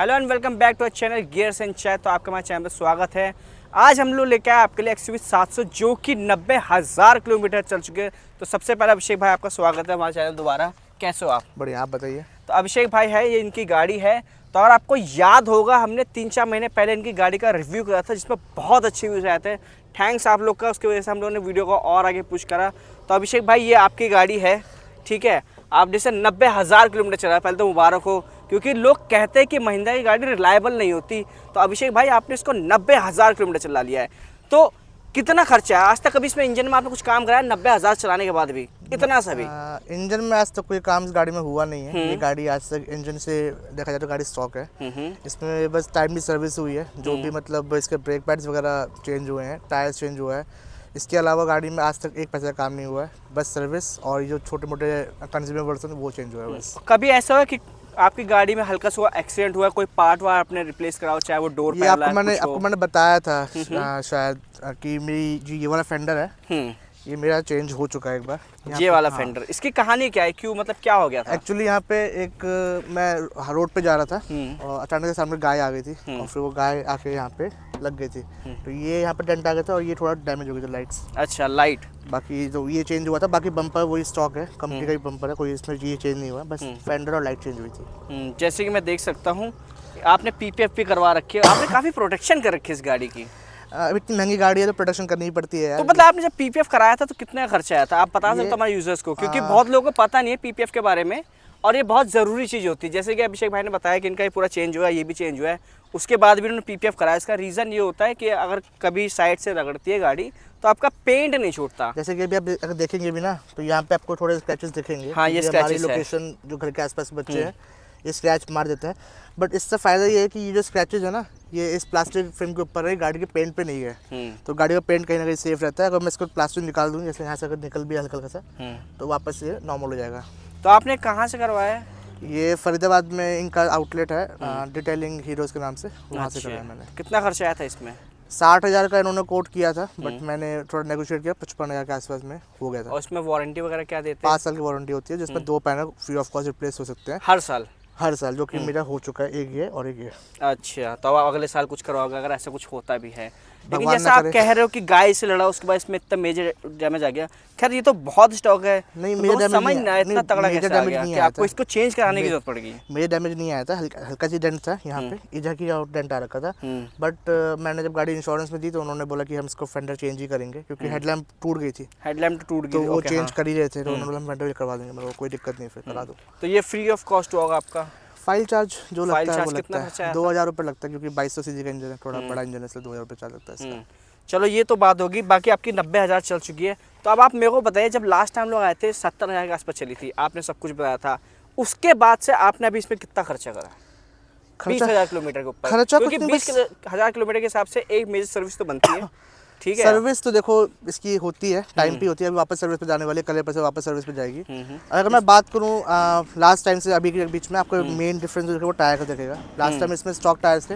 Hello and welcome back to our channel gears and chai. तो आपका हमारे चैनल पर स्वागत है। आज हम लोग लेके आए आपके लिए XUV 700 जो कि 90,000 किलोमीटर चल चुके हैं। तो सबसे पहले अभिषेक भाई आपका स्वागत है हमारे चैनल दोबारा। कैसे हो आप? बढ़िया, आप बताइए। तो अभिषेक भाई है, ये इनकी गाड़ी है। तो अगर आपको याद होगा हमने 3-4 महीने पहले इनकी गाड़ी का रिव्यू करा था जिसमें बहुत अच्छे व्यूज़ आए थे। थैंक्स आप लोग का, उसकी वजह से हम लोगों ने वीडियो को और आगे पुश करा। तो अभिषेक भाई ये आपकी गाड़ी है, ठीक है। आप जैसे 90,000 किलोमीटर चला है, पहले तो मुबारक हो, क्योंकि लोग कहते हैं कि महिंद्रा की गाड़ी रिलायबल नहीं होती। तो अभिषेक भाई आपने इसको 90,000 किलोमीटर चला लिया है। तो कितना खर्चा है? आज तक कभी इसमें इंजन में आपने कुछ काम कराया 90,000 चलाने के बाद भी? इतना सा भी? इंजन में आज तक कोई काम इस गाड़ी में हुआ नहीं है। ये गाड़ी आज तक इंजन से देखा जाए तो गाड़ी स्टॉक है। इसमें बस टाइमली सर्विस हुई है, जो भी मतलब इसके ब्रेक पैड्स वगैरह चेंज हुए हैं, टायर्स चेंज हुआ है। इसके अलावा गाड़ी में आज तक एक पैसा का काम नहीं हुआ है, बस सर्विस और जो छोटे मोटे कंज्यूमेबल्स हैं वो चेंज हुआ है बस। कभी ऐसा हुआ कि आपकी गाड़ी में हल्का सा एक्सीडेंट हुआ, कोई पार्ट वार आपने रिप्लेस कराओ, चाहे वो डोर ये आपको मैंने बताया था शायद कि मेरी जो ये वाला फेंडर है ये मेरा चेंज हो चुका है एक बार। ये वाला फेंडर, इसकी कहानी क्या है? क्यों, मतलब क्या हो गया था? एक्चुअली यहाँ पे एक मैं रोड पे जा रहा था और अचानक से सामने गाय आ गई थी और फिर वो गाय आके यहाँ पे लग गई थी। तो ये यहाँ पे डेंट आ गया था और ये थोड़ा डैमेज हो गई थी लाइट्स। अच्छा, लाइट। बाकी जो ये चेंज हुआ था, बाकी बम्पर वही स्टॉक है, कंपनी का ही बम्पर है, कोई इसमें ये चेंज नहीं हुआ, बस फेंडर और लाइट चेंज हुई थी। जैसे कि मैं देख सकता हूँ आपने PPF भी करवा रखी है, आपने काफ़ी प्रोटेक्शन कर रखी है इस गाड़ी की। अब इतनी महंगी गाड़ी है तो प्रोटेक्शन करनी ही पड़ती है यार। तो मतलब आपने जब PPF कराया था तो कितना खर्चा आया था? आप बता सकते हो हमारे यूजर्स को, क्योंकि बहुत लोगों को पता नहीं है PPF के बारे में और ये बहुत ज़रूरी चीज़ होती है। जैसे कि अभिषेक भाई ने बताया कि इनका ये पूरा चेंज हुआ है, ये भी चेंज हुआ है, उसके बाद भी उन्होंने PPF कराया। इसका रीज़न ये होता है कि अगर कभी साइड से रगड़ती है गाड़ी तो आपका पेंट नहीं छूटता। जैसे कि अभी आप अगर देखेंगे भी ना तो यहाँ पे आपको थोड़े स्क्रैचेस दिखेंगे। हाँ, ये हमारी स्क्रैचेस है। लोकेशन जो घर के आसपास बच्चे हैं ये स्क्रैच मार देते हैं, बट इससे फ़ायदा ये है कि ये जो स्क्रैचेज है ना ये इस प्लास्टिक फिल्म के ऊपर है, गाड़ी के पेंट पे नहीं है। तो गाड़ी का पेंट कहीं ना कहीं सेफ रहता है। अगर मैं इसको प्लास्टिक निकाल दूँ, जैसे यहाँ से अगर निकल भी हल्का सा तो वापस ये नॉर्मल हो जाएगा। तो आपने कहाँ से करवाया है? ये फरीदाबाद में इनका आउटलेट है, डिटेलिंग हीरोज़ के नाम से, वहाँ से कराया मैंने। कितना खर्चा आया था इसमें? 60,000 का इन्होंने कोट किया था, बट मैंने थोड़ा नेगोशिएट किया, 55,000 के आसपास में हो गया था। और इसमें वारंटी वगैरह क्या देते हैं? 5 साल की वारंटी होती है, जिसमें 2 panel free of cost replace हो सकते हैं हर साल, जो कि मेरा हो चुका है, एक ये और एक ये। अच्छा, तो अब अगले साल कुछ करवाओगे अगर ऐसा कुछ होता भी है? लेकिन जैसा आप कह रहे हो कि गाय से लड़ा उसके बाद इसमें इतना मेजर डैमेज आ गया। खैर ये तो बहुत स्टॉक है, नहीं तो मेजर डैमेज समझ नहीं आया इतना तगड़ा कैसे आ गया कि आपको इसको चेंज कराने की जरूरत पड़ेगी। मेजर डैमेज नहीं आया था, हल्का सी डेंट था यहाँ पे, इधर की डेंट आ रखा था। बट मैंने जब गाड़ी इंश्योरेंस में दी तो उन्होंने बोला कि हम इसको फेंडर चेंज ही करेंगे, क्योंकि हेडलैम्प टूट गई थी। हेडलैम्प टूट गई तो वो चेंज कर ही रहे थे, तो उन्होंने बोला हम फेंडर करवा देंगे। मतलब कोई दिक्कत नहीं, फिर करा दो। तो ये फ्री ऑफ कॉस्ट होगा आपका? फाइल चार्ज जो लगता है वो कितना लगता है 2,000 रुपये लगता है, क्योंकि 2200 सीसी का इंजन है, थोड़ा बड़ा इंजन है, इसलिए 2,000 रुपये चार्ज लगता है इसका। चलो ये तो बात होगी। बाकी आपकी 90,000 चल चुकी है। तो अब आप मेरे को बताइए, जब लास्ट टाइम लोग आए थे 70,000 के आसपास चली थी, आपने सब कुछ बताया था, उसके बाद से आपने अभी इसमें कितना खर्चा करा? 20,000 किलोमीटर के ऊपर, क्योंकि 20,000 किलोमीटर के हिसाब से एक मेजर सर्विस तो बनती है, ठीक है? सर्विस तो देखो इसकी होती है, टाइम पे होती है। अभी वापस सर्विस पे जाने वाली, कल पर से वापस सर्विस पे जाएगी। अगर मैं बात करूँ लास्ट टाइम से अभी के बीच में, आपको मेन डिफरेंस जो वो टायर का दिखेगा। लास्ट टाइम इसमें स्टॉक टायर्स थे,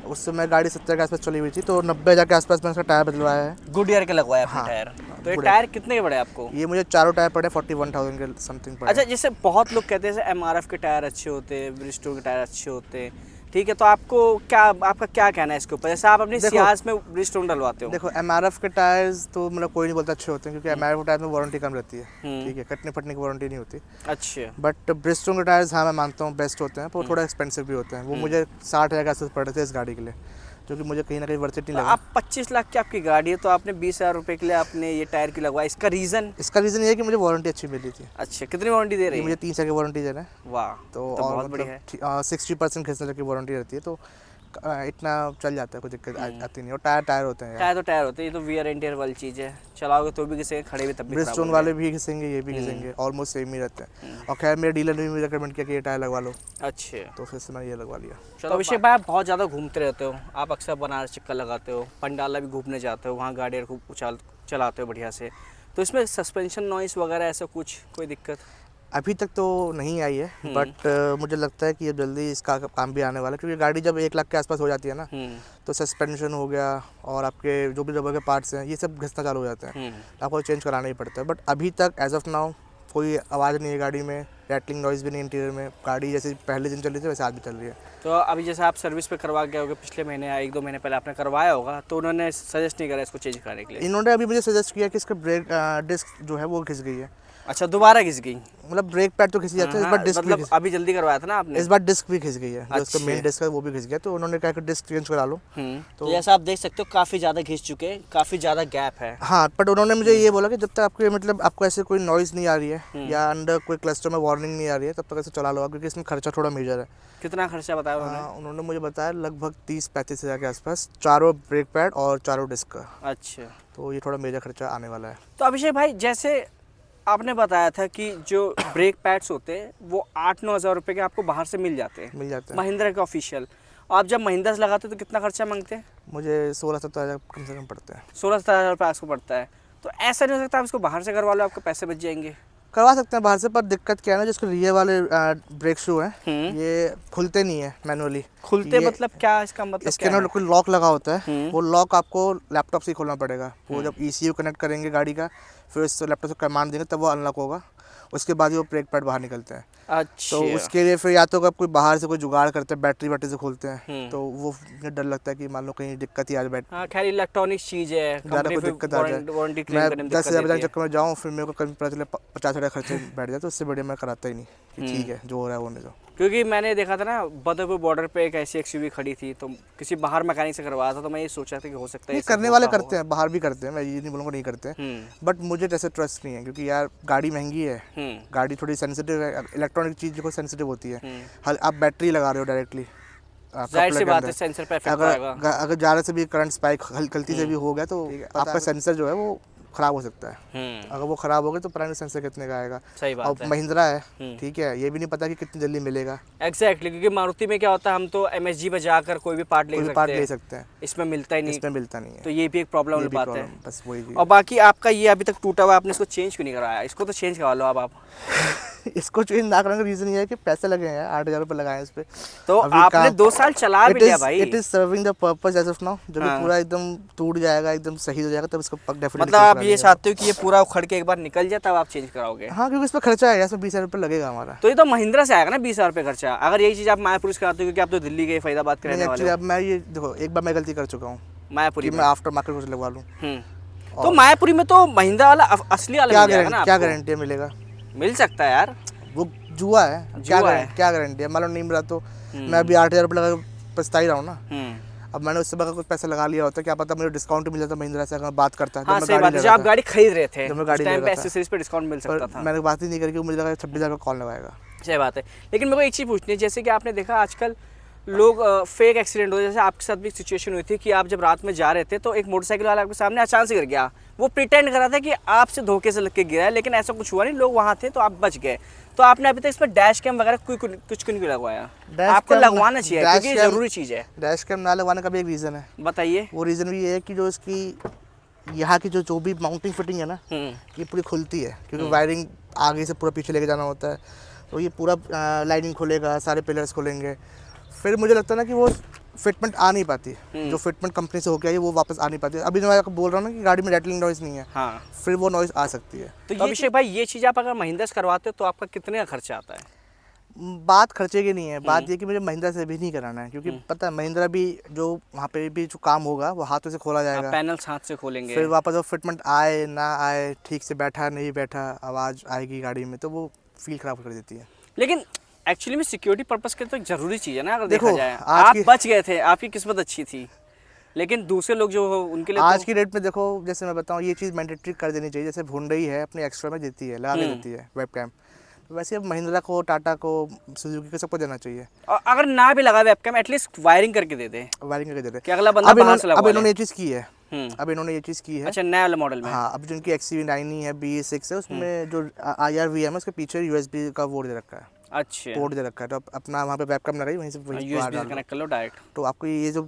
उस समय गाड़ी 70 के आसपास चली हुई थी, तो 90,000 के आसपास मैंने उसका टायर बदलवाया है। गुडियर के लगवाया आपने टायर? तो ये टायर कितने के पड़े आपको? ये मुझे चारों टायर पड़े 41,000 के समथिंग पड़े। अच्छा, जैसे बहुत लोग कहते हैं MRF के टायर अच्छे होते हैं, ब्रिस्टोल के टायर अच्छे होते हैं, ठीक है, तो आपका क्या कहना है इसके ऊपर? जैसे आप अपनी सियाज में ब्रिस्टोन डलवाते हो। देखो MRF के टायर्स तो मतलब कोई नहीं बोलता अच्छे होते हैं, क्योंकि MRF के टायर में वारंटी कम रहती है, ठीक है, कटने फटने की वारंटी नहीं होती। अच्छा। बट ब्रिस्टोन के टायर्स हाँ मैं मानता हूँ बेस्ट होते हैं, पर वो थोड़ा एक्सपेंसिव भी होते हैं। वो मुझे 60,000 के आसपास पड़े थे इस गाड़ी के लिए, जो कि मुझे कहीं ना कहीं वर्थ इट नहीं लगा। आप 25 लाख की आपकी गाड़ी है, तो आपने 20,000 रुपये के लिए आपने ये टायर की लगवाई, इसका रीज़न? इसका रीज़न ये है कि मुझे वारंटी अच्छी मिली थी। अच्छा, कितनी वारंटी दे रही है? मुझे 3 साल की वारंटी दे रहे हैं। वाह, तो और और बहुत बढ़िया है। 60% खींचने तक की वारंटी रहती है, तो इतना चल जाता है, कोई दिक्कत आती नहीं। और टायर होते हैं, टायर होते हैं, ये तो वियर एंड टियर वाली चीज़ है, चलाओगे तो भी घिसेंगे, खड़े भी तब भी। ब्रिस्टोन वाले भी घिसेंगे, ये भी घिसेंगे, ऑलमोस्ट सेम ही रहते हैं। और खैर मेरे डीलर ने भी रिकमेंड किया कि ये टायर लगवा लो। अच्छे, तो फिर से मैंने ये लगवा लिया। चलो अभिषेक भाई, आप बहुत ज़्यादा घूमते रहते हो, आप अक्सर बनारस चक्कर लगाते हो, पंडाला भी घूमने जाते हो, वहाँ गाड़ी खूब चलाते हो बढ़िया से, तो इसमें सस्पेंशन नॉइस वगैरह ऐसा कुछ कोई दिक्कत अभी तक तो नहीं आई है, बट मुझे लगता है कि ये जल्दी इसका काम भी आने वाला है, क्योंकि गाड़ी जब 1 लाख के आसपास हो जाती है ना, तो सस्पेंशन हो गया और आपके जो भी रबर के पार्ट्स हैं ये सब घिसना चालू हो जाते हैं, आपको चेंज कराना ही पड़ता है। बट अभी तक एज ऑफ नाउ कोई आवाज़ नहीं है गाड़ी में, रैटलिंग नॉइज़ भी नहीं इंटीरियर में। गाड़ी जैसे पहले दिन चल रही थी वैसे आज भी चल रही है। तो अभी जैसे आप सर्विस पे करवा गए होगे पिछले महीने या 1-2 महीने पहले आपने करवाया होगा, तो उन्होंने सजेस्ट नहीं करा इसको चेंज कराने के लिए? इन्होंने अभी मुझे सजेस्ट किया कि इसका ब्रेक डिस्क जो है वो घिस गई है। अच्छा, दोबारा घिस गई? मतलब ब्रेक पैड तो घिसी जाता है, इस बार डिस्क भी मतलब अभी जल्दी करवाया था ना आपने? इस बार डिस्क भी घिस गई है। जो इसका अच्छा। मेन डिस्क है वो भी घिस गया, तो उन्होंने कहा कि डिस्क चेंज करा लो। तो जैसा आप देख सकते हो काफ़ी ज़्यादा घिस चुके हैं, काफ़ी ज़्यादा गैप है। हाँ, बट उन्होंने मुझे ये बोला कि जब तक आपके मतलब आपको ऐसे कोई नॉइज़ नहीं आ रही है या अंदर कोई क्लस्टर में वार्निंग नहीं आ रही है, तब तक ऐसे चला लो, क्योंकि इसमें खर्चा थोड़ा मेजर है। कितना खर्चा बताया उन्होंने? उन्होंने मुझे बताया लगभग 30-35 हज़ार के आसपास, चारों ब्रेक पैड और चारों डिस्क का। अच्छा, तो ये थोड़ा मेजर खर्चा आने वाला है। तो अभिषेक भाई, जैसे आपने बताया था कि जो ब्रेक पैड्स होते हैं वो 8-9 हज़ार रुपये के आपको बाहर से मिल जाते हैं, मिल जाता है। महिंद्रा के ऑफिशियल। आप जब महिंद्रा से लगाते हो तो कितना खर्चा मांगते हैं? मुझे 16-17 हज़ार कम से कम पड़ता है। 16-17 हज़ार रुपये आपको पड़ता है। तो ऐसा नहीं हो सकता आप इसको बाहर से करवा लो, आपके पैसे बच जाएंगे? करवा सकते हैं बाहर से, पर दिक्कत क्या है ना, जिसके रियर वाले ब्रेक शू हैं ये खुलते नहीं है मैनुअली। खुलते मतलब क्या? इसका मतलब इसके क्या अंदर है? कोई लॉक लगा होता है, वो लॉक आपको लैपटॉप से ही खोलना पड़ेगा। वो जब ECU कनेक्ट करेंगे गाड़ी का, फिर उस लैपटॉप से कमांड देंगे तब वो अनलॉक होगा। उसके बाद ही वो ब्रेक पैड बाहर निकलते हैं। अच्छा, तो उसके लिए फिर या तो आप कोई बाहर से कोई जुगाड़ करते हैं, बैटरी वैटरी से खोलते हैं, तो वो मुझे डर लगता है कि मान लो कहीं दिक्कत ही आ जाए बैटरी। हाँ खैर इलेक्ट्रॉनिक चीज़ है, ज़्यादा कंपनी कोई फिर दिक्कत आ जाए, वारंटी क्लेम करने मैं में 10 दिक्कत हज़ार देती है। चक्कर में जाऊँ, फिर मेरे को कभी पता चले 50 हज़ार खर्चे बैठ जाए, तो उससे बढ़िया मैं कराता ही नहीं कि ठीक है जो हो रहा है होने दो। क्योंकि मैंने देखा था ना बदरपुर बॉर्डर पे एक ऐसी XUV खड़ी थी, तो किसी बाहर मैकेनिक से करवाया था, तो मैं ये सोचा था कि हो सकता है नहीं, इससे करने वाले धोखा करते हैं, बाहर भी करते हैं, मैं ये नहीं बोलूँगा नहीं करते हैं, होगा। बट मुझे जैसे ट्रस्ट नहीं है, क्योंकि यार गाड़ी महंगी है, गाड़ी थोड़ी सेंसिटिव है, इलेक्ट्रॉनिक चीज़ जो सेंसिटिव होती है। हल आप बैटरी लगा रहे हो डायरेक्टली, जाहिर सी बात है सेंसर पे इफेक्ट आएगा। अगर ज़्यादा से भी करंट स्पाइक गलती से भी हो गया तो आपका सेंसर जो है वो ख़राब हो सकता है। अगर वो ख़राब हो गया तो प्राइमरी सेंसर कितने का आएगा? सही बात और है। महिंद्रा है, ठीक है, ये भी नहीं पता कि कितनी जल्दी मिलेगा। एग्जैक्टली, क्योंकि मारुति में क्या होता है, हम तो MSG पे जाकर कोई भी पार्ट ले कोई भी सकते पार्ट हैं, ले सकते हैं, इसमें मिलता ही नहीं, इसमें मिलता नहीं है। तो ये भी एक प्रॉब्लम ये हो भी पाता है। प्रॉब्लम, बस वही चीज़। और बाकी आपका ये अभी तक टूटा हुआ है, आपने इसको चेंज क्यों नहीं कराया? इसको तो चेंज करवा लो अब आप। इसको चेंज ना करने का रीज़न ये है कि पैसे लगे हैं, 8,000 रुपये लगाए इस पे। तो आपने 2 साल चला भी लिया भाई। It is serving the purpose as of now. जब ये पूरा एकदम टूट जाएगा, एकदम सही हो जाएगा, तब इसको डेफिनेटली मतलब आप ये चाहते हो कि ये पूरा उखड़ के एक बार निकल जाए तब आप चेंज कराओगे? हाँ, क्योंकि इस पर खर्चा है, इसमें 20,000 रुपये लगेगा हमारा। तो ये तो महिंद्रा से आएगा ना 20,000 रुपये खर्चा। अगर यही चीज़ आप मायापुर से कराते हो, क्योंकि आप तो दिल्ली के फरीदाबाद के रहने वाले एक्चुअली हो। अब मैं ये देखो, एक बार मैं गलती कर चुका हूँ मायापुरी कि में मैं आफ्टर मार्केट को लगवा लूँ। तो मायापुरी में तो महिंद्रा वाला असली वाला मिल जाएगा ना क्या आपको? गारंटी मिलेगा? मिल सकता है यार, वो जुआ है, क्या गारंटी है? मान लो नहीं मिला तो मैं अभी 8,000 रुपये लगा पछता ही रहा हूँ ना। अब मैंने उससे बगैर कुछ पैसा लगा लिया होता, क्या पता मुझे डिस्काउंट मिल जाता महिंद्रा से, अगर मैं बात करता। हाँ सही बात है, जब आप गाड़ी खरीद रहे थे जब मैं गाड़ी उस टाइम ले पे रहा था, एक्सेसरीज पे डिस्काउंट मिल सकता था। मैंने बात ही नहीं करी कि मुझे लगा 26,000 का कॉल लगाएगा। सही बात है। लेकिन मेरे को एक चीज़ पूछनी है, जैसे कि आपने देखा आजकल लोग फेक एक्सीडेंट हो, जैसे आपके साथ भी सिचुएशन हुई थी कि आप जब रात में जा रहे थे तो एक मोटरसाइकिल वाला आपके सामने अचानक से गिर गया। वो प्रिटेंड कर रहा था कि आपसे धोखे से लग के गिरा है, लेकिन ऐसा कुछ हुआ नहीं, लोग वहाँ थे तो आप बच गए। तो आपने अभी तक इस पर डैश कैम वगैरह कुछ क्यों नहीं लगवाया? आपको लगवाना चाहिए, क्योंकि ये जरूरी चीज़ है। डैश कैम ना लगवाने का भी एक रीज़न है। बताइए। वो रीज़न भी ये है कि जो इसकी यहाँ की जो भी माउंटिंग फिटिंग है ना, ये पूरी खुलती है, क्योंकि वायरिंग आगे से पूरा पीछे लेके जाना होता है, तो ये पूरा लाइनिंग खुलेगा, सारे पिलर्स खुलेंगे। फिर मुझे लगता है ना कि वो फिटमेंट आ नहीं पाती, जो फिटमेंट कंपनी से हो गया है वो वापस आ नहीं पाती। अभी मैं आपको बोल रहा हूँ ना कि गाड़ी में रैटलिंग नॉइज़ नहीं है, हाँ, फिर वो नॉइज़ आ सकती है। तो अभिषेक भाई, ये चीज़ आप अगर महिंद्रा से करवाते हो तो आपका कितने का खर्चा आता है? बात खर्चे की नहीं है, बात ये कि मुझे महिंद्रा से भी नहीं कराना है, क्योंकि पता है महिंद्रा भी जो वहाँ पे भी जो काम होगा वो हाथों से खोला जाएगा, पैनल्स हाथ से खोलेंगे, फिर वापस वो फिटमेंट आए ना आए, ठीक से बैठा नहीं बैठा, आवाज़ आएगी गाड़ी में, तो वो फील ख़राब कर देती है। लेकिन एक्चुअली में सिक्योरिटी पर्पस के तो एक जरूरी चीज़ है ना। अगर देखो, देखा जाए आप बच गए थे, आपकी किस्मत अच्छी थी, लेकिन दूसरे लोग जो हो उनके लिए आज की डेट में देखो, जैसे मैं बताऊँ, ये चीज़ मैंडेटरी कर देनी चाहिए। जैसे हुंडई है अपने एक्स्ट्रा में देती है, लगा के देती है वेब कैम, तो वैसे अब महिंद्रा को, टाटा को, सुजुकी को, सबको देना चाहिए। और अगर ना भी लगा वेबकैम, एटलीस्ट वायरिंग करके दे दे, वायरिंग करके दे दे कि अगला बंदा बाहर से लगवा ले। अब इन्होंने ये चीज़ की है, अब इन्होंने ये चीज़ की है। अच्छा, नया वाला मॉडल में। हाँ, अब जिनकी XUV9 है, BA6 है, उसमें जो IRVM है उसके पीछे USB का वो दे रखा है, अच्छा, पोर्ट दे रखा है, तो अपना वहाँ पे वेबकैम लगाई, वहीं से USB से कनेक्ट कर लो डायरेक्ट, तो आपको ये जो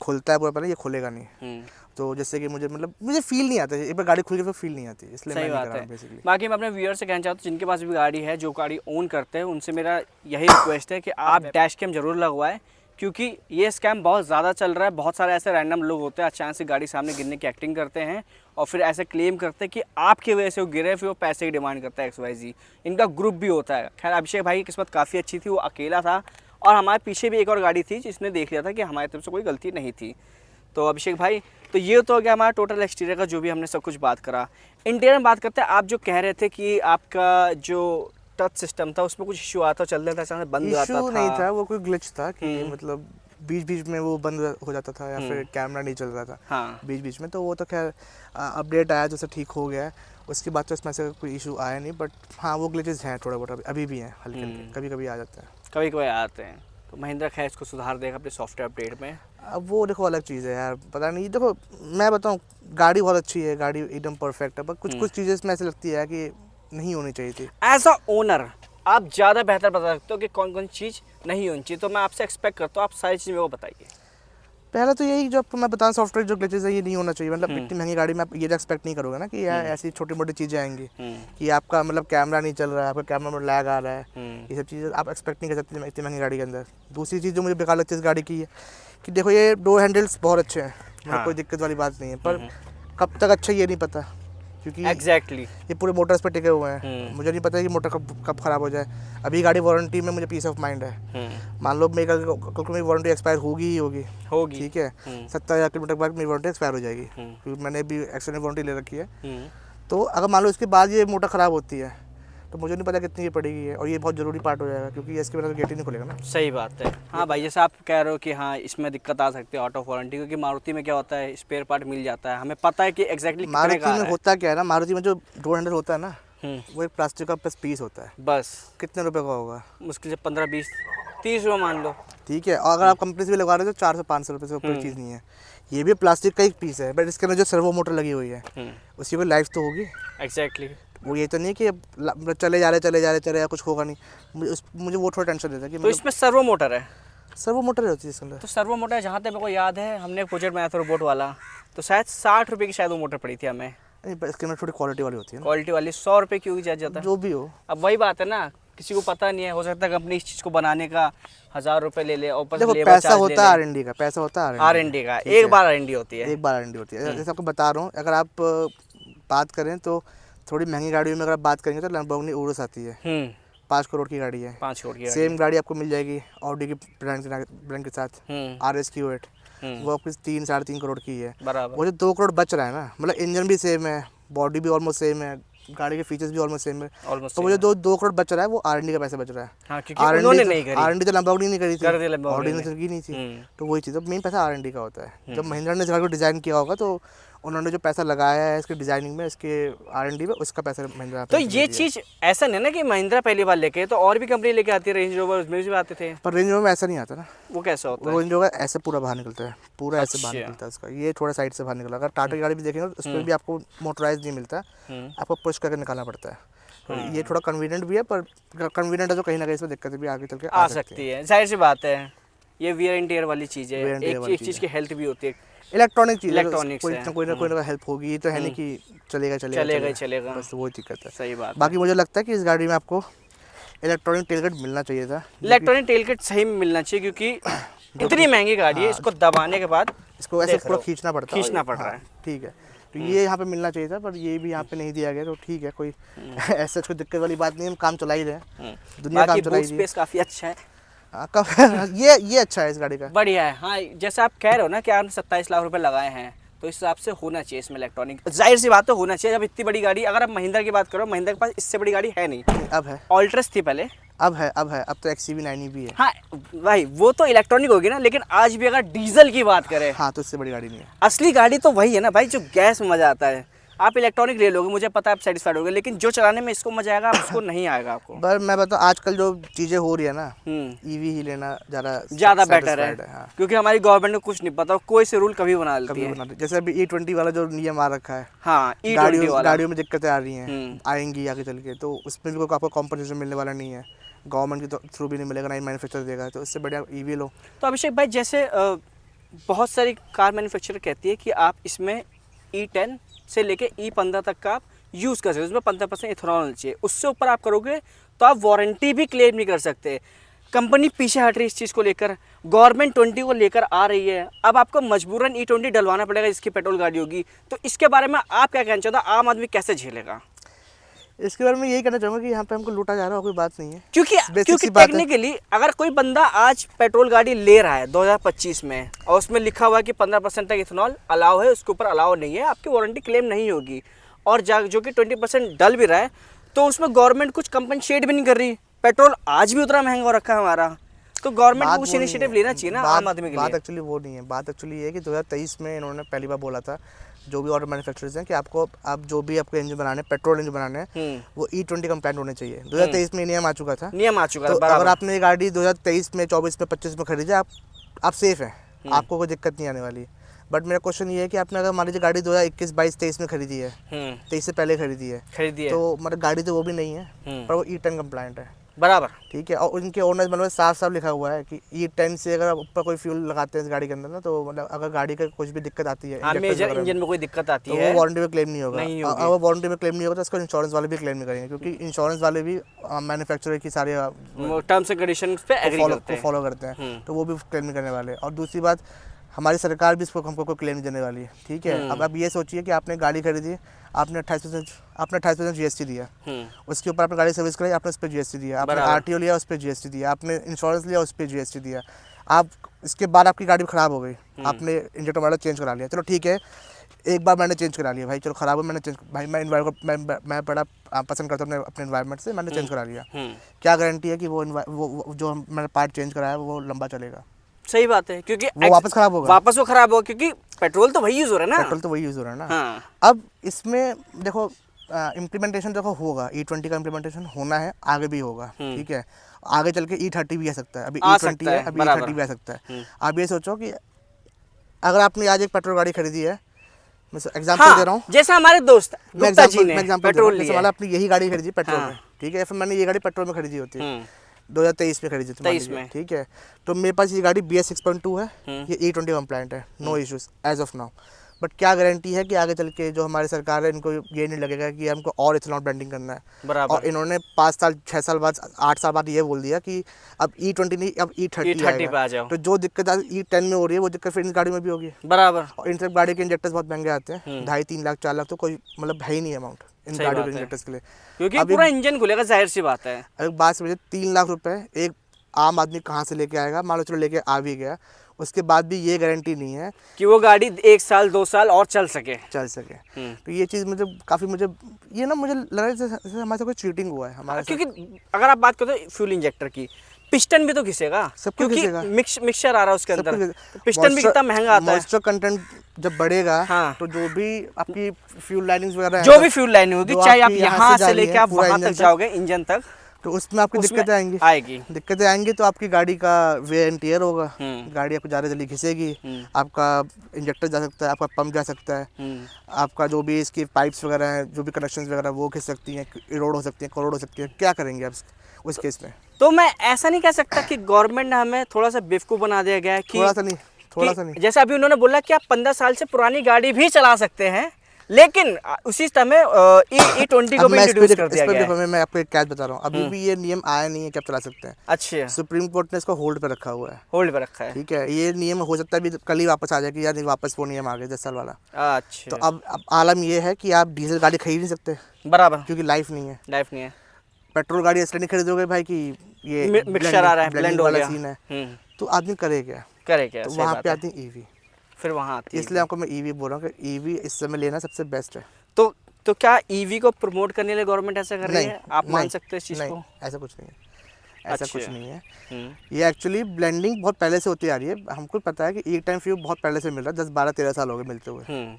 खुलता है पूरा पहले, ये खुलेगा नहीं। तो जैसे कि मुझे फील नहीं आता, एक बार गाड़ी खुल के फिर फील नहीं आती, इसलिए मैं नहीं कर रहा हूं बेसिकली। बाकी मैं अपने व्यूअर से कहना चाहता हूँ, जिनके पास भी गाड़ी है, जो गाड़ी ओन करते हैं, उनसे मेरा यही रिक्वेस्ट है कि आप डैश कैम जरूर लगवाएं, क्योंकि ये स्कैम बहुत ज़्यादा चल रहा है। बहुत सारे ऐसे रैंडम लोग होते हैं, अचानक से गाड़ी सामने गिरने की एक्टिंग करते हैं और फिर ऐसे क्लेम करते हैं कि आपकी वजह से वो गिरे, फिर वो पैसे की डिमांड करता है XYZ। इनका ग्रुप भी होता है। खैर अभिषेक भाई की किस्मत काफ़ी अच्छी थी, वो अकेला था और हमारे पीछे भी एक और गाड़ी थी जिसने देख लिया था कि हमारी तरफ से कोई गलती नहीं थी। तो अभिषेक भाई, तो ये तो हो गया हमारा टोटल एक्सटीरियर का, जो भी हमने सब कुछ बात करा। इंटीरियर में बात करते हैं। आप जो कह रहे थे कि आपका जो टच सिस्टम था उसमें कुछ इशू आता, चलने था, अचानक बंद हो जाता था। इशू नहीं था, वो कोई ग्लिच था कि मतलब बीच बीच में वो बंद हो जाता था या फिर कैमरा नहीं चल रहा था हाँ। बीच बीच में। तो वो तो खैर अपडेट आया तो ठीक हो गया है। उसके बाद तो इसमें से कोई इशू आया नहीं, बट हाँ वो ग्लिचेस हैं थोड़ा बहुत, अभी भी हैं हल्के हल्के, कभी कभी आ जाते हैं। कभी कभी आते हैं। तो महिंद्रा खैर इसको सुधार देगा अपने सॉफ्टवेयर अपडेट में। अब वो देखो अलग चीज़ है यार, पता नहीं। देखो मैं बताऊँ, गाड़ी बहुत अच्छी है, गाड़ी एकदम परफेक्ट है, पर कुछ कुछ चीज़ें इसमें ऐसे लगती है कि नहीं होनी चाहिए थी। एज अ ओनर आप ज़्यादा बेहतर बता सकते हो कि कौन कौन चीज़ नहीं होनी चाहिए, तो मैं आपसे एक्सपेक्ट करता हूँ आप सारी चीज़ें वो बताइए। पहला तो यही जो आपको मैं बताऊँ, सॉफ्टवेयर जो ग्लिचेस है ये नहीं होना चाहिए। मतलब इतनी महंगी गाड़ी में आप ये एक्सपेक्ट नहीं करोगे ना कि यार ऐसी छोटी मोटी चीज़ें आएंगी कि आपका मतलब कैमरा नहीं चल रहा है, आपका कैमरा में लैग आ रहा है, ये सब चीज़ें आप एक्सपेक्ट नहीं कर सकते इतनी महंगी गाड़ी के अंदर। दूसरी चीज़ जो मुझे बेकार लगती है इस गाड़ी की है कि देखो ये डोर हैंडल्स बहुत अच्छे हैं, मतलब कोई दिक्कत वाली बात नहीं है, पर कब तक अच्छा ये नहीं पता, क्योंकि एग्जैक्टली ये पूरे मोटर्स पे टिके हुए हैं। मुझे नहीं पता कि मोटर कब ख़राब हो जाए। अभी गाड़ी वारंटी में, मुझे पीस ऑफ माइंड है। मान लो मेरी कल को मेरी वारंटी एक्सपायर होगी ही होगी, ठीक है, 70,000 किलोमीटर के बाद मेरी वारंटी एक्सपायर हो जाएगी, क्योंकि मैंने भी एक्सटेंडेड वारंटी ले रखी है। तो अगर मान लो इसके बाद ये मोटर ख़राब होती है तो मुझे नहीं पता कितनी ये पड़ेगी है, और ये बहुत ज़रूरी पार्ट हो जाएगा क्योंकि इसके बिना तो गेट ही नहीं खुलेगा ना। सही बात है। हाँ भाई, जैसे आप कह रहे हो कि हाँ इसमें दिक्कत आ सकती है आउट ऑफ वारंटी, क्योंकि मारुति में क्या होता है स्पेयर पार्ट मिल जाता है, हमें पता है कि एग्जैक्टली मारुति में होता क्या है ना, मारुति में जो डोर हैंडल होता है ना, वो एक प्लास्टिक का पीस होता है। बस कितने रुपए का होगा? मुश्किल से 15, 20, 30 रुपये मान लो, ठीक है। और अगर आप कंपनी से भी लगवा रहे हो तो 400-500 रुपये से ऊपर चीज़ नहीं है। ये भी प्लास्टिक का एक पीस है, बट इसके अंदर जो सर्वो मोटर लगी हुई है उसकी कोई लाइफ तो होगी। एग्जैक्टली। वो ये तो नहीं कि चले जा रहे या कुछ होगा नहीं। मुझे वो थोड़ा टेंशन देता है कि तो इसमें सर्वो मोटर है। सर्वो मोटर होती है इसके अंदर। तो सर्वो मोटर जहाँ तक मेरे को याद है, हमने एक प्रोजेक्ट बनाया था रोबोट वाला, तो शायद 60 रुपये की शायद वो मोटर पड़ी थी हमें। नहीं, पर इसके अंदर थोड़ी क्वालिटी वाली होती है ना। क्वालिटी वाली 100 रुपये की होगी ज़्यादा। जो भी हो, अब वही बात है ना, किसी को पता नहीं है, हो सकता है कंपनी इस चीज़ को बनाने का 1000 रुपये ले ले और ऊपर से लेबर पैसा चार्ज होता है R&D का, पैसा होता है R&D का। एक बार R&D होती है, एक बार R&D होती है। जैसे आपको बता रहा हूँ, अगर आप बात करें तो थोड़ी महंगी गाड़ियों में अगर आप बात करेंगे तो लैम्बोर्गिनी उरुस आती है, 5 करोड़ की गाड़ी है। 5 करोड़ की सेम गाड़ी आपको मिल जाएगी ऑडी की ब्रांड के साथ, RS Q8, वो आपकी 3-3.5 करोड़ की है बराबर। वो जो 2 करोड़ बच रहा है ना, मतलब इंजन भी सेम है, बॉडी भी ऑलमोस्ट सेम है, गाड़ी के फीचर्स भी ऑलमोस्ट सेम है, तो मुझे 2 करोड़ बच रहा है, वो R&D का पैसा बच रहा है। हाँ, क्योंकि उन्होंने नहीं करी। R&D तो लैम्बोर्गिनी नहीं करी थी, ऑडी ने ने की नहीं थी, तो वही चीज़, तो मेन पैसा R&D का होता है। जब महिंद्रा ने इस गाड़ी को डिज़ाइन किया होगा तो उन्होंने जो पैसा लगाया है इसके डिजाइनिंग में, इसके R&D में, उसका पैसा महिंद्रा। तो ये चीज़ ऐसा नहीं ना कि महिंद्रा पहली बार लेके, तो और भी कंपनी लेके आती है, रेंज रोवर उसमें भी आते थे। पर रेंज रोवर में ऐसा नहीं आता ना। वो कैसा होता है? रेंज रोवर ऐसे पूरा बाहर निकलता है, पूरा ऐसे बाहर निकलता है उसका, ये थोड़ा साइड से बाहर निकला। अगर टाटा की गाड़ी भी देखेंगे तो उसमें भी आपको मोटराइज नहीं मिलता, आपको पुश करके निकालना पड़ता है। तो ये थोड़ा कन्वीनियंट भी है, पर कन्वीनियंट है तो कहीं ना कहीं इसमें दिक्कतें भी आगे चल के आ सकती है, जाहिर सी बात है। ये वियर एंड टियर वाली चीज़ है, एक चीज़ की हेल्थ भी होती है, इलेक्ट्रॉनिक चीज़, कोई ना हेल्प होगी, ये तो है नहीं कि चलेगा, बस वो दिक्कत है। सही बात। बाकी मुझे लगता है कि इस गाड़ी में आपको इलेक्ट्रॉनिक टेलगेट मिलना चाहिए था। इलेक्ट्रॉनिक टेलगेट सही में मिलना चाहिए, क्योंकि इतनी महंगी गाड़ी है, इसको दबाने के बाद इसको ऐसे पूरा खींचना पड़ रहा है। ठीक है, तो ये यहाँ पे मिलना चाहिए था, पर ये भी यहाँ पे नहीं दिया गया, तो ठीक है, कोई ऐसा कोई दिक्कत वाली बात नहीं है, हम काम चला ही रहे हैं, दुनिया काम चला ही रही है। स्पेस काफ़ी अच्छा है, ये अच्छा है इस गाड़ी का, बढ़िया है। हाँ, जैसे आप कह रहे हो ना कि आपने 27 लाख रुपए लगाए हैं, तो इस हिसाब से होना चाहिए इसमें इलेक्ट्रॉनिक, जाहिर सी बात तो होना चाहिए। जब इतनी बड़ी गाड़ी, अगर आप महिंद्रा की बात करो, महिंद्रा के पास इससे बड़ी गाड़ी है नहीं, अब है, ऑल्ट्रस थी पहले, अब तो XCV9 भी है। हाँ भाई, वो तो इलेक्ट्रॉनिक होगी ना, लेकिन आज भी अगर डीजल की बात करें, हाँ, तो इससे बड़ी गाड़ी नहीं है। असली गाड़ी तो वही है ना भाई, जो गैस में मजा आता है। आप इलेक्ट्रॉनिक ले लोगे, मुझे पता है आप सेटिस्फाइड होगे, लेकिन जो चलाने में इसको मजा आएगा, उसको नहीं आएगा आपको। पर मैं बताऊँ, आजकल जो चीज़ें हो रही है ना, EV ही लेना ज़्यादा बेटर है, हाँ। क्योंकि हमारी गवर्नमेंट को कुछ नहीं पता, कोई से रूल कभी बना लेती है। जैसे अभी E20 वाला जो नियम आ रखा है, हाँ, गाड़ियों में दिक्कतें आ रही हैं, आएंगी आगे चल के, तो उसमें भी आपको कॉम्पनसेशन मिलने वाला नहीं है, गवर्नमेंट के थ्रू भी नहीं मिलेगा, ना मैन्युफैक्चर देगा, तो इससे बढ़िया EV लो। तो अभिषेक भाई, जैसे बहुत सारी कार मैन्युफैक्चरर कहती है कि आप इसमें E10 से लेके E15 तक का आप यूज़ कर सकते हो, उसमें 15% इथेनॉल चाहिए, उससे ऊपर आप करोगे तो आप वारंटी भी क्लेम नहीं कर सकते। कंपनी पीछे हट रही है इस चीज़ को लेकर, गवर्नमेंट 20 को लेकर आ रही है, अब आपको मजबूरन E20 डलवाना पड़ेगा जिसकी पेट्रोल गाड़ी होगी। तो इसके बारे में आप क्या कहना चाहते हो, आम आदमी कैसे झेलेगा? इसके बारे में यही कहना चाहूँगा कि यहाँ पे हमको लूटा जा रहा है, कोई बात नहीं है। क्योंकि टेक्निकली अगर कोई बंदा आज पेट्रोल गाड़ी ले रहा है 2025 में और उसमें लिखा हुआ है कि 15% तक इथेनॉल अलाउ है, उसके ऊपर अलाउ नहीं है, आपकी वारंटी क्लेम नहीं होगी, और जो कि 20% डल भी रहा है, तो उसमें गवर्नमेंट कुछ कंपनसेट भी नहीं कर रही। पेट्रोल आज भी उतना महंगा हो रखा है हमारा, तो गवर्नमेंट को कुछ इनिशिएटिव लेना चाहिए ना आम आदमी के लिए। बात एक्चुअली वो नहीं है, बात एक्चुअली ये है कि 2023 में इन्होंने पहली बार बोला था जो भी ऑटो मैन्युफैक्चरर्स हैं कि आपको आप जो भी आपको इंजन बनाने, पेट्रोल इंजन बनाने हैं, वो E20 कंप्लाइंट होने चाहिए। 2023 में नियम आ चुका था, तो अगर आपने ये गाड़ी 2023 में, 24 में, 25 में खरीदी, आप सेफ हैं, आपको कोई दिक्कत नहीं आने वाली। बट मेरा क्वेश्चन ये है कि आपने अगर मान लीजिए गाड़ी 2021, 22, 23 में खरीदी है, 23 से पहले खरीदी है, तो मतलब गाड़ी तो वो भी नहीं है, पर वो E10 कंप्लाइंट है, बराबर, ठीक है। और उनके ओनर्स मतलब साफ साफ लिखा हुआ है कि E10 से अगर ऊपर कोई फ्यूल लगाते हैं इस गाड़ी के अंदर ना, तो मतलब अगर गाड़ी का कुछ भी दिक्कत आती है, इंजन में कोई दिक्कत आती है, तो वो वारंटी में क्लेम नहीं होगा। अगर वो वारंटी में क्लेम नहीं होगा तो उसको इंश्योरेंस वाले भी क्लेम नहीं करेंगे, क्योंकि इंश्योरेंस वाले भी मैन्युफैक्चरर की सारे टर्म्स एंड कंडीशंस पे फॉलो करते हैं, तो वो भी क्लेम नहीं करने वाले। और दूसरी बात, हमारी सरकार भी इसको हमको कोई क्लेम नहीं देने वाली है, ठीक है। अब आप ये सोचिए कि आपने गाड़ी खरीदी, आपने 28% GST दिया, उसके ऊपर आपने गाड़ी सर्विस कराई, आपने उस पर GST दिया, आपने RTO लिया, उस पर GST दिया, आपने इंश्योरेंस लिया, उस पर GST दिया। आप इसके बाद आपकी गाड़ी ख़राब हो गई, आपने इंजेक्टर मॉडल चेंज करा लिया, चलो ठीक है, एक बार मैंने चेंज करा लिया भाई, चलो ख़राब हो, मैंने चेंज, भाई मैं बड़ा पसंद करता हूँ अपने एनवायरनमेंट से, मैंने चेंज करा लिया। क्या गारंटी है कि वो जो मैंने पार्ट चेंज कराया वो लंबा चलेगा? सही बात है, क्योंकि वो वापस खराब होगा, वापस वो खराब होगा, क्योंकि पेट्रोल तो वही यूज हो रहा है ना, पेट्रोल तो वही यूज हो रहा है ना। हाँ। अब इसमें देखो इम्प्लीमेंटेशन देखो होगा, E20 का इम्प्लीमेंटेशन होना है, आगे भी होगा, ठीक है। आगे चल के E30 भी आ सकता है, अभी E20 है, अभी E30 भी आ सकता है। आप ये सोचो कि अगर आपने आज एक पेट्रोल गाड़ी खरीदी है, मैं एग्जांपल दे रहा हूँ, जैसे हमारे दोस्त गुप्ता जी ने पेट्रोल लिया, आपने यही गाड़ी खरीदी पेट्रोल में, ठीक है, फिर मैंने ये गाड़ी पेट्रोल में खरीदी होती है, 2023 में खरीदी थी, 23 में, ठीक है। तो मेरे पास ये गाड़ी BS 6.2 है, ये E20 कंप्लाइंट है, no issues as of now. But क्या गारंटी है कि आगे चल के जो हमारी सरकार है, इनको ये नहीं लगेगा कि हमको और इथेनॉल ब्लेंडिंग करना है, बराबर। और इन्होंने 5 साल 6 साल बाद 8 साल बाद ये बोल दिया कि अब E20 नहीं, अब E30 पे आ जाओ। तो जो दिक्कत E10 में हो रही है, वो दिक्कत फिर इन गाड़ी में भी होगी, बराबर। और इन सब गाड़ी के इंजेक्टर्स बहुत महंगे आते हैं, 2.5-3 लाख 4 लाख, तो कोई मतलब है ही नहीं अमाउंट इन गाड़ियों के इंजेक्टर्स के लिए, क्योंकि पूरा इंजन खुलेगा, जाहिर सी बात है। एक बात समझिए, 3 लाख रुपए एक आम आदमी कहाँ से लेके आएगा? मान लो चलो लेके आ भी गया, उसके बाद भी ये गारंटी नहीं है कि वो गाड़ी 1 साल 2 साल और चल सके। तो ये चीज़ मुझे काफ़ी, मुझे ये ना मुझे लग रहा है जैसे हमारे से कोई चीटिंग हुआ है हमारे, क्योंकि अगर आप बात करो फ्यूल इंजेक्टर की, पिस्टन भी तो घिसेगा, क्योंकि मिक्सचर आ रहा है उसके अंदर, पिस्टन भी कितना महंगा आता है। मॉइस्चर कंटेंट जब बढ़ेगा, हाँ, तो जो भी आपकी फ्यूल लाइनिंग वगैरह, जो भी फ्यूल लाइनिंग होगी, चाहे आप यहाँ से लेके आप वहाँ तक जाओगे इंजन तक, तो उसमें आपकी दिक्कतें आएंगी, तो आपकी गाड़ी का वेयर एंड टियर होगा, गाड़ी आपको ज़्यादा जल्दी घिसेगी, आपका इंजेक्टर जा सकता है, आपका पंप जा सकता है, आपका जो भी इसकी पाइप्स वगैरह हैं, जो भी कनेक्शंस वगैरह वो घिस सकती हैं, इरोड हो सकती हैं, करोड़ हो सकती है। क्या करेंगे आप उस केस में? तो मैं ऐसा नहीं कह सकता कि गवर्नमेंट ने हमें थोड़ा सा बेवकूफ़ बना दिया गया है कि थोड़ा सा नहीं, जैसे अभी उन्होंने बोला कि आप 15 साल से पुरानी गाड़ी भी चला सकते हैं, लेकिन उसी समय E20 को भी इंट्रोड्यूस कर दिया गया है। मैं आपको एक कैच बता रहा हूँ, अभी भी ये नियम आया नहीं है कि आप चला सकते हैं। अच्छा, सुप्रीम कोर्ट ने इसको होल्ड पे रखा हुआ है, ठीक है। ये नियम हो सकता है भी कल ही वापस आ जाए कि यार वापस वो नियम आ गया 10 साल वाला। अच्छा, तो अब आलम ये है कि आप डीजल गाड़ी खरीद नहीं सकते, बराबर, क्योंकि लाइफ नहीं है। पेट्रोल गाड़ी इसलिए नहीं खरीदोगे भाई कि ये मिक्सचर आ रहा है, ब्लेंड हो गया, सीन है, तो आदमी करे क्या? तो वहाँ पे आती है EV, फिर वहाँ आती है, इसलिए आपको मैं EV बोल रहा हूँ कि EV इस समय लेना सबसे बेस्ट है। तो क्या EV को प्रमोट करने के लिए गवर्नमेंट ऐसा कर रही है? आप मान सकते हैं इस चीज़ को? ऐसा कुछ नहीं है, ऐसा कुछ नहीं है। ये एक्चुअली ब्लेंडिंग बहुत पहले से होती आ रही है, हमको पता है कि E10 फ्यूल बहुत पहले से मिल रहा है, 10-12-13 साल हो गए मिलते हुए,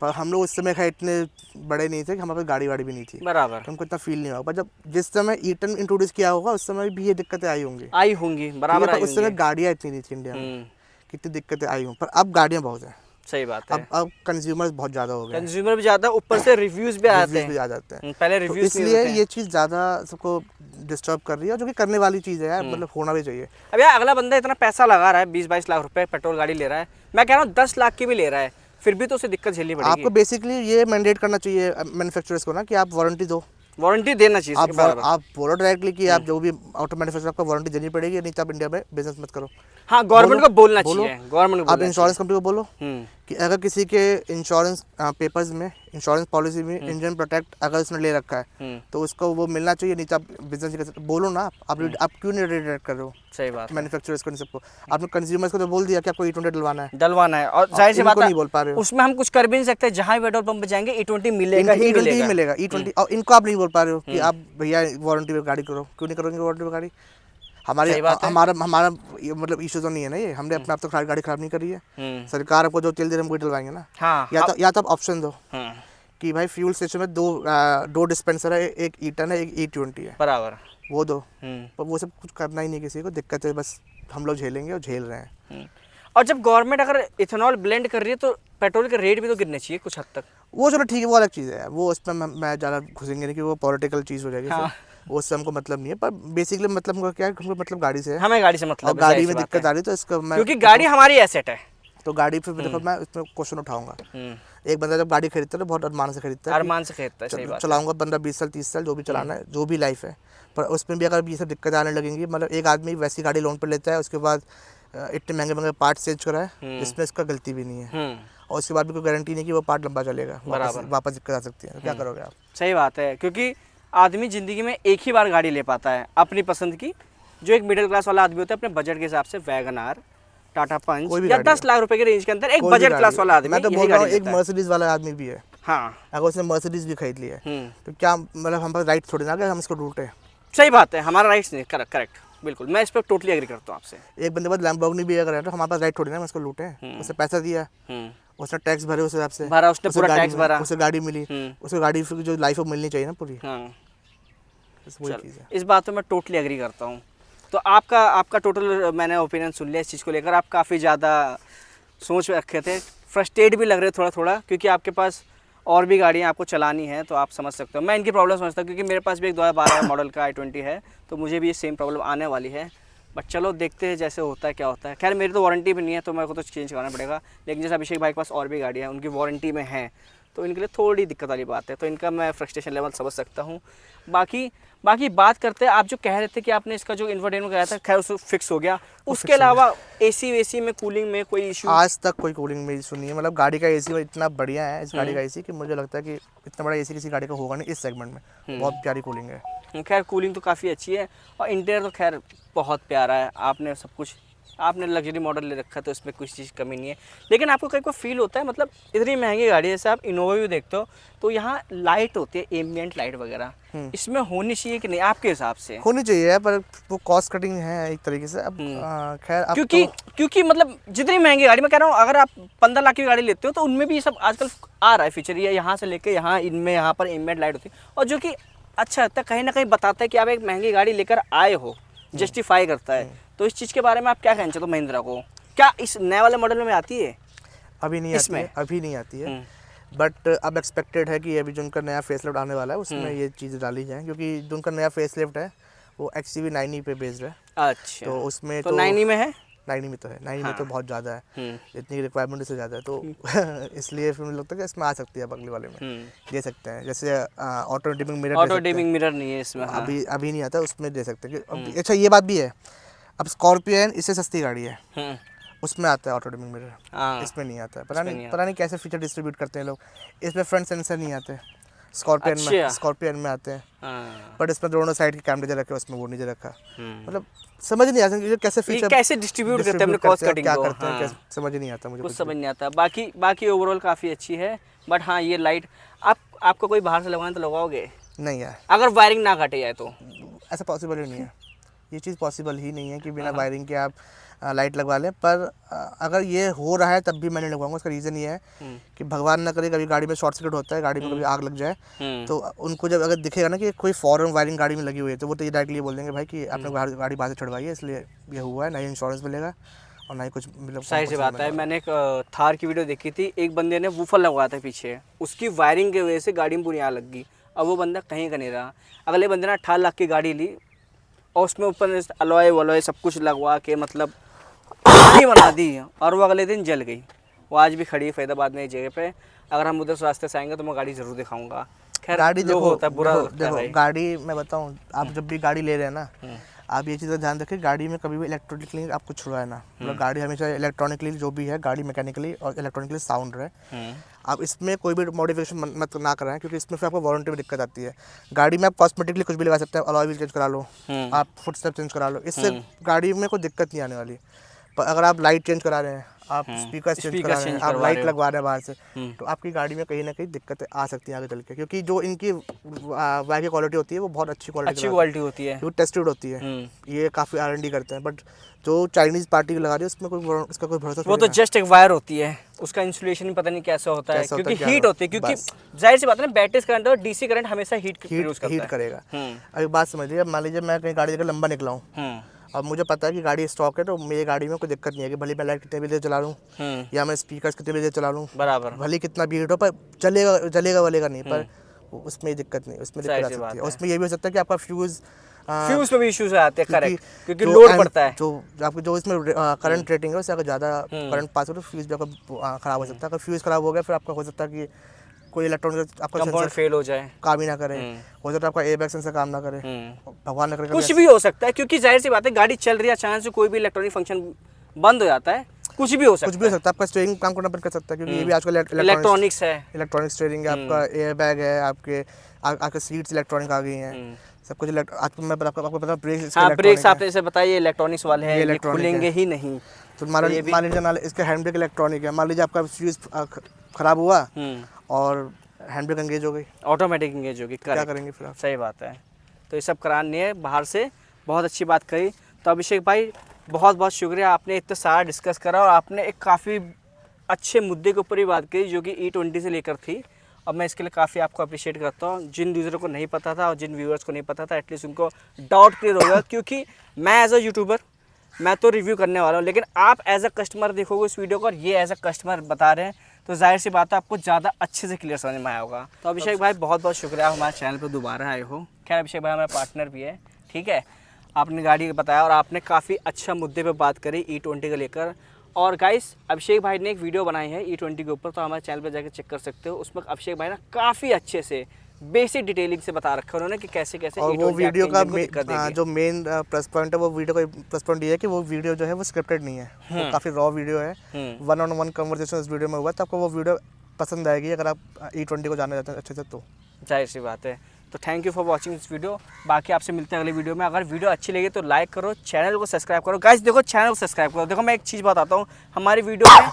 पर हम लोग उस समय इतने बड़े नहीं थे कि हमारे पास गाड़ी वाड़ी भी नहीं थी, बराबर, तो हमको इतना फील नहीं होगा। पर जब जिस समय E10 इंट्रोड्यूस किया होगा उस समय भी ये दिक्कतें आई होंगी, बराबर। उस समय गाड़ियाँ इतनी नहीं थी इंडिया में, कितनी दिक्कतें आई हों, पर अब गाड़ियाँ बहुत हैं। सही बात है, अब कंज्यूमर्स बहुत ज़्यादा हो गए, कंज्यूमर भी ज़्यादा, ऊपर से रिव्यूज़ भी आ जाते हैं, पहले रिव्यूज़, इसलिए ये चीज़ ज़्यादा सबको डिस्टर्ब कर रही है, जो कि करने वाली चीज़ है यार, मतलब होना भी चाहिए। अब यार अगला बंदा इतना पैसा लगा रहा है, 20-22 लाख रुपए पेट्रोल गाड़ी ले रहा है, मैं कह रहा हूँ 10 लाख की भी ले रहा है, फिर भी तो उसे दिक्कत झेलनी पड़ेगी। आपको बेसिकली ये मैंडेट करना चाहिए मैन्युफैक्चरर्स को ना कि आप वारंटी दो, वारंटी देना चाहिए इसके बराबर। आप बोलो डायरेक्टली कि आप जो भी ऑटो मैन्युफैक्चरर आपको वारंटी देनी पड़ेगी, नहीं तो आप इंडिया में बिजनेस मत करो। हाँ, गवर्नमेंट को बोलना बोलो। चाहिए, गवर्नमेंट को आप बोलना इंश्योरेंस कंपनी को बोलो चाहिए। कि अगर किसी के इंश्योरेंस पेपर्स में, इंश्योरेंस पॉलिसी में इंजन प्रोटेक्ट अगर उसने ले रखा है तो उसको वो मिलना चाहिए, नहीं तो आप बिजनेस नहीं कर सकते। बोलो ना आप क्यों नहीं रिडायरेक्ट कर रहे हो सही बात है। मैन्युफैक्चरर्स को, इन सबको। आपने कंज्यूमर्स को तो बोल दिया कि आपको E20 डलवाना है, डलवाना है, और जाहिर सी इनको बात है नहीं बोल पा रहे हो। उसमें हम कुछ कर भी नहीं सकते, जहाँ भी पेट्रोल पंप पे जाएंगे E20 मिलेगा ही E20 ही मिलेगा। मिलेगा, E20। और इनको आप नहीं बोल पा रहे हो कि आप भैया वारंटी पे गाड़ी करो, क्यों नहीं करोगे वारंटी पे गाड़ी? सही बात है। हमारा ये मतलब इशू तो नहीं है ना, ये हमने अपने आप तो गाड़ी खराब नहीं करी है। सरकार आपको जो तेल दे रहे हम वही डलवाएंगे ना। हाँ, या तो आप ऑप्शन दो कि भाई फ्यूल स्टेशन में दो डिस्पेंसर है, एक E10 है, एक E20 है, बराबर। वो दो। पर वो सब कुछ करना ही नहीं किसी को, दिक्कत है बस हम लोग झेलेंगे और झेल रहे हैं। और जब गवर्नमेंट अगर इथेनॉल ब्लेंड कर रही है तो पेट्रोल के रेट भी तो गिरने चाहिए कुछ हद तक। वो चलो ठीक है, वो अलग चीज़ है, वो उस पर मैं ज़्यादा घुसेंगे नहीं कि वो पॉलिटिकल चीज़ हो जाएगी। हाँ। वो उससे हमको मतलब नहीं है, पर बेसिकली मतलब हमको क्या है, हमको मतलब गाड़ी से है। हमें गाड़ी से मतलब और है, गाड़ी जाहिर में सी बात दिक्कत है। आ रही है तो इसका मैं, क्योंकि गाड़ी हमारी एसेट है। तो गाड़ी पे देखो मैं इसमें क्वेश्चन उठाऊंगा। एक बंदा जब गाड़ी खरीदता है तो बहुत अरमान से खरीदता है, अरमान से खरीदता है, सही बात है। चलाऊंगा बंदा 20 साल 30 साल जो भी चलाना है, जो भी लाइफ है। पर उसमें भी अगर ये सब दिक्कत आने लगेंगी, मतलब एक आदमी वैसी गाड़ी लोन पर लेता है, उसके बाद इतने महंगे महंगे पार्ट चेंज कराए जिसमें इसका गलती भी नहीं है, और उसके बाद भी कोई गारंटी नहीं कि वो पार्ट लंबा चलेगा, वापस दिक्कत आ सकती है। तो क्या करोगे आप? सही बात है, क्योंकि आदमी ज़िंदगी में एक ही बार गाड़ी ले पाता है अपनी पसंद की। जो एक मिडिल क्लास वाला आदमी होता है अपने बजट के हिसाब से वैगन आर, टाटा पंच या 10 लाख रुपए के रेंज के अंदर एक बजट क्लास वाला आदमी, मैं तो यही बोल रहा हूँ गाड़ी एक लेता है। मर्सिडीज वाला आदमी भी है। हाँ, अगर उसने मर्सिडीज भी खरीद लिया है तो क्या मतलब हम पास राइट थोड़ी ना कि हम इसको लूटें? सही बात है, हमारा राइट्स नहीं। करेक्ट करेक्ट, बिल्कुल, मैं इस पर टोटली एग्री करता हूँ आपसे। एक बंदे बाद लैम्बोर्गिनी भी अगर है तो हमारे पास राइट थोड़ी ना हम इसको लूटें। उसने पैसा दिया, उसने टैक्स भरे उस हिसाब से, भरा, उसने पूरा टैक्स भरा, उसे गाड़ी मिली, उसे गाड़ी फिर जो लाइफ में मिलनी चाहिए ना पूरी। हाँ, वही चीज़ है। इस बात पे मैं टोटली एग्री करता हूँ। तो आपका टोटल मैंने ओपिनियन सुन लिया इस चीज़ को लेकर। आप काफ़ी ज़्यादा सोच में रखे थे, फ्रस्ट्रेट भी लग रहे थोड़ा थोड़ा, क्योंकि आपके पास और भी गाड़ियाँ आपको चलानी है, तो आप समझ सकते हो। मैं इनकी प्रॉब्लम समझता हूँ, क्योंकि मेरे पास भी एक 2012 मॉडल का i20 है, तो मुझे भी ये सेम प्रॉब्लम आने वाली है। बट चलो देखते हैं जैसे होता है क्या होता है। खैर मेरी तो वारंटी भी नहीं है, तो मेरे को तो चेंज कराना पड़ेगा। लेकिन जैसे अभिषेक भाई के पास और भी गाड़ियाँ हैं, उनकी वारंटी में है, तो इनके लिए थोड़ी दिक्कत वाली बात है। तो इनका मैं फ्रस्ट्रेशन लेवल समझ सकता हूँ। बाकी बात करते हैं, आप जो कह रहे थे कि आपने इसका जो इन्फोटेनमेंट कराया था, खैर उसको फिक्स हो गया। उसके अलावा एसी वेसी में, कूलिंग में कोई इशू? आज तक कोई कूलिंग में इशू नहीं है। मतलब गाड़ी का एसी इतना बढ़िया है इस गाड़ी का एसी कि मुझे लगता है कि इतना बड़ा एसी किसी गाड़ी का होगा नहीं इस सेगमेंट में। बहुत प्यारी कूलिंग है। खैर कूलिंग तो काफ़ी अच्छी है, और इंटीरियर तो खैर बहुत प्यारा है। आपने सब कुछ, आपने लग्जरी मॉडल ले रखा है, तो इसमें कुछ चीज़ कमी नहीं है। लेकिन आपको कहीं को फील होता है, मतलब इतनी महंगी गाड़ी है, जैसे आप इनोवा भी देखते हो, तो यहाँ लाइट होती है, एम्बियंट लाइट वगैरह, इसमें होनी चाहिए कि नहीं आपके हिसाब से? होनी चाहिए, पर वो कॉस्ट कटिंग है एक तरीके से। अब खैर क्योंकि मतलब जितनी महंगी गाड़ी, मैं कह रहा हूँ, अगर आप 15 लाख की गाड़ी लेते हो तो उनमें भी ये सब आजकल आ रहा है फीचर। ये यहाँ से लेके यहाँ, इनमें यहाँ पर एम्बियंट लाइट होती है, और जो कि अच्छा लगता है, कहीं ना कहीं बताता है कि आप एक महंगी गाड़ी लेकर आए हो, जस्टिफाई करता है। तो इस चीज़ के बारे में आप क्या कहना चाहते हो महिंद्रा को? क्या इस नए वाले मॉडल में आती है? अभी नहीं आती है, बट अब एक्सपेक्टेड है कि अभी जो उनका नया फेसलिफ्ट आने वाला है उसमें ये चीज़ डाली जाए, क्योंकि जो उनका नया फेसलिफ्ट है वो XCV 9e पे बेस्ड है। अच्छा, तो उसमें तो 9e में है? 9e में तो है, 9e में तो बहुत ज़्यादा है, इतनी रिक्वायरमेंट से ज़्यादा है, तो इसलिए फिर मुझे लगता है कि इसमें आ सकती है, अब अगले वाले में दे सकते हैं। जैसे ऑटो डिमिंग मिरर नहीं है इसमें। हाँ। अभी नहीं आता, उसमें दे सकते हैं। अच्छा ये बात भी है, अब स्कॉर्पियन इससे सस्ती गाड़ी है, उसमें आता है ऑटो डिमिंग मिरर, इसमें नहीं आता है। पता नहीं कैसे फीचर डिस्ट्रीब्यूट करते हैं लोग। इसमें फ्रंट सेंसर नहीं आते, स्कॉर्पियन में आते हैं, बट इसमें दोनों साइड के कैमरे दे रखे, उसमें वो नहीं दे रखा। मतलब समझ नहीं आता कैसे फीचर कैसे डिस्ट्रीब्यूट करते हैं, कॉस्ट कटिंग क्या करते हैं, समझ नहीं आता मुझे, कुछ समझ नहीं आता। बाकी ओवरऑल काफ़ी अच्छी है। बट हाँ, ये लाइट आपको कोई बाहर से लगवाना तो लगाओगे नहीं यार, अगर वायरिंग ना काटे जाए तो? ऐसा पॉसिबल ही नहीं है, ये चीज़ पॉसिबल ही नहीं है कि बिना वायरिंग के आप लाइट लगवा लें। पर अगर ये हो रहा है तब भी मैं नहीं लगवाऊंगा। उसका रीज़न ये है कि भगवान ना करे कभी गाड़ी में शॉर्ट सर्किट होता है, गाड़ी में कभी आग लग जाए, तो उनको जब अगर दिखेगा ना कि कोई फॉरेन वायरिंग गाड़ी में लगी हुई है, तो वो तो ये डायरेक्टली बोल देंगे भाई कि आपने गाड़ी बाहर से छुड़वाई है, इसलिए ये हुआ है, ना ही इंश्योरेंस मिलेगा और ना ही कुछ मतलब। सही से बात है। मैंने एक थार की वीडियो देखी थी, एक बंदे ने वूफर लगवाया था पीछे, उसकी वायरिंग की वजह से गाड़ी में पूरी आग लग गई। अब वो बंदा कहीं का नहीं रहा। अगले बंदे ने 18 लाख की गाड़ी ली, और उसमें ऊपर अलॉय वलॉय सब कुछ लगवा के मतलब कहानी बना दी, और वो अगले दिन जल गई। वो आज भी खड़ी है फरीदाबाद में एक जगह पे। अगर हम उधर रास्ते से आएंगे तो मैं गाड़ी ज़रूर दिखाऊंगा। खैर गाड़ी लोग देखो, होता है बुरा देखो, लगता है देखो भाई। गाड़ी मैं बताऊं, आप जब भी गाड़ी ले रहे हैं ना, आप ये चीज़ का ध्यान रखें, गाड़ी में कभी भी इलेक्ट्रॉनिकली आपको छुड़वाए ना, मतलब गाड़ी हमेशा इलेक्ट्रॉनिकली जो भी है, गाड़ी मैकेनिकली और इलेक्ट्रॉनिकली साउंड रहे। आप इसमें कोई भी मॉडिफिकेशन मत ना कराएं, क्योंकि इसमें फिर आपको वारंटी में दिक्कत आती है। गाड़ी में आप कॉस्मेटिकली कुछ भी लगा सकते हैं, अलॉय व्हील चेंज करा लो, आप फुटस्टेप चेंज करा लो, इससे गाड़ी में कोई दिक्कत नहीं आने वाली। पर अगर आप लाइट चेंज करा रहे हैं, आप स्पीकर चेंज करा रहे हैं, आप लाइट लगवा रहे हैं बाहर से, तो आपकी गाड़ी में कहीं ना कहीं दिक्कतें आ सकती हैं आगे चल के, क्योंकि जो इनकी वायर की क्वालिटी होती है वो बहुत अच्छी क्वालिटी होती है, वो टेस्टेड होती है। ये काफ़ी R&D करते हैं, बट जो चाइनीज़ पार्टी लगा रही है उसमें इसका कोई भरोसा वो तो जस्ट एक वायर होती है, उसका इंसुलेशन पता नहीं कैसा होता है, क्योंकि हीट होती है, क्योंकि जाहिर सी बात है ना, बैटरी करंट और डीसी करंट हमेशा हीट करेगा। अभी बात समझिए, मान लीजिए मैं कहीं गाड़ी लेकर लंबा निकला हूँ, अब मुझे पता है कि गाड़ी स्टॉक है, तो मेरी गाड़ी में कोई दिक्कत नहीं है कि भले मैं लाइट कितने भी देर चला लूँ या मैं स्पीकर कितने भी देर चला लूँ, बराबर, भले कितना भी हीट हो, पर चलेगा नहीं, पर उसमें दिक्कत नहीं, उसमें दिक्कत आ सकती है। उसमें ये भी हो सकता है कि आपका फ्यूज़ में भी इश्यूज आते हैं, करेक्ट, क्योंकि लोड पड़ता है, जो आपकी जो इसमें करंट रेटिंग है उससे अगर ज़्यादा करंट पास हो तो फ्यूज़ भी आपका ख़राब हो सकता है। अगर फ्यूज़ ख़राब हो गया, फिर आपका हो सकता है कि कोई इलेक्ट्रॉनिक आपका कंपोनेंट फेल हो जाए, काम ही ना करे, हो सकता है आपका एयरबैग सेंसर काम ना करे, भगवान ना करे, कुछ भी हो सकता है, क्योंकि जाहिर सी बात है गाड़ी चल रही है, अचानक से कोई भी इलेक्ट्रॉनिक फंक्शन बंद हो जाता है, कुछ भी हो सकता है, आपका स्टीयरिंग काम करना बंद कर सकता है, क्योंकि ये भी आजकल इलेक्ट्रॉनिक्स है, इलेक्ट्रॉनिक स्टीयरिंग है, आपका एयरबैग है, आपके सीट्स इलेक्ट्रॉनिक आ गई हैं, सब कुछ आपको पता ब्रेक्स, हाँ ब्रेक्स आपने जैसे बताइए इलेक्ट्रॉनिक्स वाले हैं, ये खुलेंगे ही नहीं। तो मान लीजिए इसके हैंड ब्रेक इलेक्ट्रॉनिक है, मान लीजिए आपका फ्यूज खराब हुआ और हैंड ब्रेक एंगेज हो गई, ऑटोमेटिक एंगेज होगी, क्या करेंगे फिर आप? सही बात है, तो ये सब करानी है बाहर से। बहुत अच्छी बात कही। तो अभिषेक भाई बहुत बहुत शुक्रिया, आपने इतना सारा डिस्कस करा और आपने एक काफ़ी अच्छे मुद्दे के ऊपर ही बात करी जो कि E20 से लेकर थी, और मैं इसके लिए काफ़ी आपको अप्रिशिएट करता हूँ। जिन यूज़रों को नहीं पता था और जिन व्यूअर्स को नहीं पता था, एटलीस्ट उनको डाउट क्लियर होगा, क्योंकि मैं एज अ यूट्यूबर मैं तो रिव्यू करने वाला हूँ, लेकिन आप एज अ कस्टमर देखोगे इस वीडियो को और ये एज अ कस्टमर बता रहे हैं, तो जाहिर सी बात है आपको ज़्यादा अच्छे से क्लियर समझ में आया होगा। तो अभिषेक भाई बहुत बहुत शुक्रिया, हमारे चैनल पर दोबारा आए हो। खैर अभिषेक भाई हमारा पार्टनर भी है, ठीक है, आपने गाड़ी बताया और आपने काफ़ी अच्छा मुद्दे पे बात करी E20 को लेकर। और गाइस अभिषेक भाई ने एक वीडियो बनाई है E20 के ऊपर, तो हमारे चैनल पर जाकर चेक कर सकते हो। उसमें अभिषेक भाई ना काफ़ी अच्छे से बेसिक डिटेलिंग से बता रखा है उन्होंने कि कैसे कैसे और वो वीडियो का जो मेन प्लस पॉइंट है, वो वीडियो का प्लस पॉइंट ये है कि वो वीडियो जो है वो स्क्रिप्टेड नहीं है, वो काफ़ी रॉ वीडियो है, 1-on-1 कन्वर्सेशन इस वीडियो में हुआ, तो आपको वो वीडियो पसंद आएगी अगर आप E20 को जानना चाहते हैं अच्छे से, तो जाहिर सी बात है। तो thank you for watching this video. बाकी आपसे मिलते हैं अगले वीडियो में। अगर वीडियो अच्छी लगी तो लाइक करो, चैनल को सब्सक्राइब करो। गाइस देखो चैनल को सब्सक्राइब करो। देखो मैं एक चीज़ बताता हूँ, हमारी वीडियो में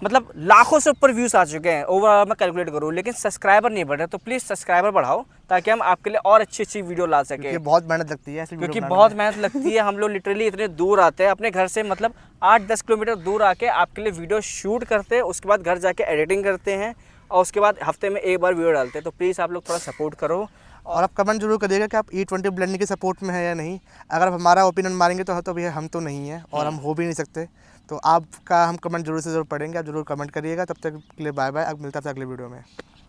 मतलब लाखों से ऊपर व्यूज़ आ चुके हैं ओवरऑल मैं कैलकुलेट करूँ, लेकिन सब्सक्राइबर नहीं बढ़ रहे, तो प्लीज़ सब्सक्राइबर बढ़ाओ ताकि हम आपके लिए और अच्छी अच्छी वीडियो ला सकें। क्योंकि बहुत मेहनत लगती है, क्योंकि बहुत मेहनत लगती है। हम लोग लिटरली इतने दूर आते हैं अपने घर से, मतलब 8-10 किलोमीटर दूर आके आपके लिए वीडियो शूट करते हैं, उसके बाद घर जाके एडिटिंग करते हैं और उसके बाद हफ्ते में एक बार वीडियो डालते हैं। तो प्लीज़ आप लोग थोड़ा सपोर्ट करो और आप कमेंट जरूर करिएगा कि आप E20 ब्लेंडिंग के सपोर्ट में है या नहीं। अगर आप हमारा ओपिनियन मारेंगे तो भैया हम तो नहीं हैं और हम हो भी नहीं सकते, तो आपका हम कमेंट जरूर से ज़रूर पढ़ेंगे। आप जरूर कमेंट करिएगा। तब तक के लिए बाय बाय, अब मिलता है अगले वीडियो में।